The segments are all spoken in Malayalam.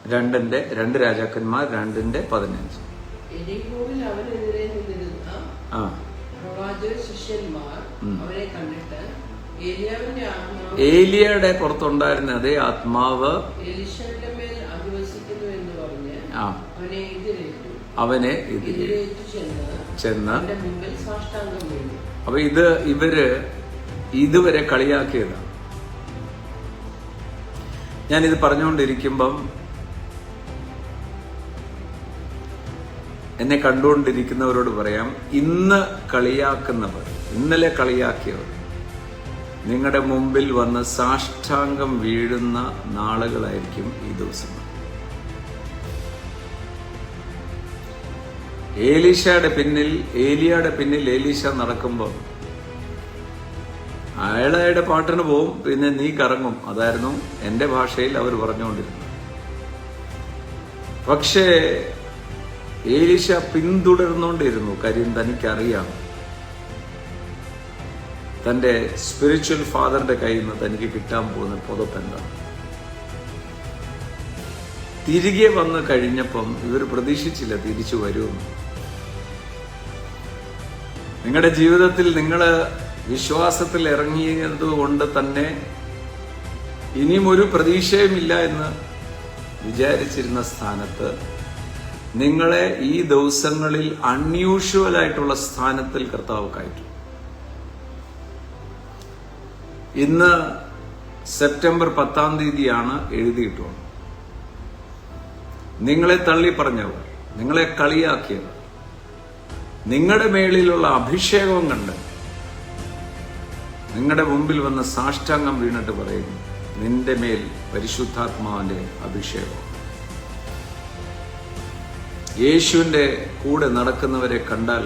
രണ്ട് രാജാക്കന്മാർ 2:15. എരിഹോവിൽ അവനെതിരെ നിന്നിരുന്ന പ്രവാചക ശിഷ്യന്മാർ അവനെ കണ്ടിട്ട് ഏലിയാവിന്റെ ആത്മാവ് ഏലിയയുടെ പുറത്തുണ്ടായിരുന്ന അതേ ആത്മാവ് എലീശയുടെ മേൽ അധിവസിക്കുന്നു എന്ന് പറഞ്ഞ് അവനെ എതിരേറ്റു ചെന്ന് മുമ്പിൽ സാഷ്ടാംഗം വീണു. അപ്പൊ ഇവര് ഇതുവരെ കളിയാക്കിയതാണ്. ഞാനിത് പറഞ്ഞുകൊണ്ടിരിക്കുമ്പം എന്നെ കണ്ടുകൊണ്ടിരിക്കുന്നവരോട് പറയാം, ഇന്ന് കളിയാക്കുന്നവർ, ഇന്നലെ കളിയാക്കിയവർ നിങ്ങളുടെ മുമ്പിൽ വന്ന് സാഷ്ടാംഗം വീഴുന്ന നാളുകളായിരിക്കും ഈ ദിവസങ്ങൾ. ഏലീയയുടെ പിന്നിൽ ഏലീശ നടക്കുമ്പോൾ അയാളുടെ പാട്ടിന് പോവും, പിന്നെ നീ കറങ്ങും. അതായിരുന്നു എൻ്റെ ഭാഷയിൽ അവർ പറഞ്ഞുകൊണ്ടിരുന്നത്. പക്ഷേ ഏലീശ പിന്തുടർന്നുകൊണ്ടിരുന്നു. കാര്യം തനിക്കറിയാം തൻ്റെ സ്പിരിച്വൽ ഫാദറിന്റെ കയ്യിൽ നിന്ന് തനിക്ക് കിട്ടാൻ പോകുന്ന പുതപ്പെന്താണ്. തിരികെ വന്ന് കഴിഞ്ഞപ്പം ഇവർ പ്രതീക്ഷിച്ചില്ല തിരിച്ചു വരുമെന്ന്. നിങ്ങളുടെ ജീവിതത്തിൽ നിങ്ങൾ വിശ്വാസത്തിൽ ഇറങ്ങിയത് കൊണ്ട് തന്നെ ഇനിയും ഒരു പ്രതീക്ഷയുമില്ല എന്ന് വിചാരിച്ചിരുന്ന സ്ഥാനത്ത് നിങ്ങളെ ഈ ദിവസങ്ങളിൽ അൺയൂഷ്വൽ ആയിട്ടുള്ള സ്ഥാനത്തിൽ കർത്താവ് കയറ്റും. ഇന്ന് സെപ്റ്റംബർ 10-ാം തീയതിയാണ് എഴുതിയിട്ടുള്ളത്. നിങ്ങളെ തള്ളി പറഞ്ഞവർ, നിങ്ങളെ കളിയാക്കിയവർ, നിങ്ങളുടെ മേളിലുള്ള അഭിഷേകം കണ്ട് നിങ്ങളുടെ മുമ്പിൽ വന്ന സാഷ്ടാംഗം വീണിട്ട് പറയുന്നു, നിന്റെ മേൽ പരിശുദ്ധാത്മാവിന്റെ അഭിഷേകം. യേശുവിന്റെ കൂടെ നടക്കുന്നവരെ കണ്ടാൽ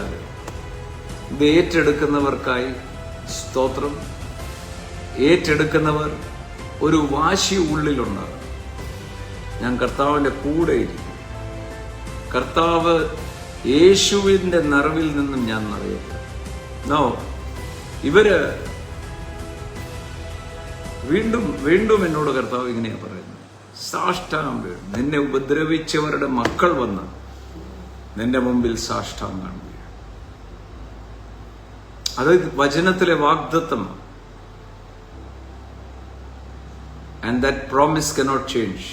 ഇത് ഏറ്റെടുക്കുന്നവർക്കായി സ്തോത്രം. ഏറ്റെടുക്കുന്നവർ ഒരു വാശി ഉള്ളിലുണ്ടാകും. ഞാൻ കർത്താവിന്റെ കൂടെ ഇരിക്കും. കർത്താവ് യേശുവിന്റെ നിറവിൽ നിന്നും ഞാൻ നിറയട്ടെ. ഇവര് വീണ്ടും എന്നോട് കർത്താവ് ഇങ്ങനെയാ പറയുന്നത്, സാഷ്ടാംഗം വീഴും. നിന്നെ ഉപദ്രവിച്ചവരുടെ മക്കൾ വന്ന് നിന്റെ മുമ്പിൽ സാഷ്ടാംഗം വീഴും. അത് വചനത്തിലെ വാഗ്ദത്തമാണ്. And that promise cannot change.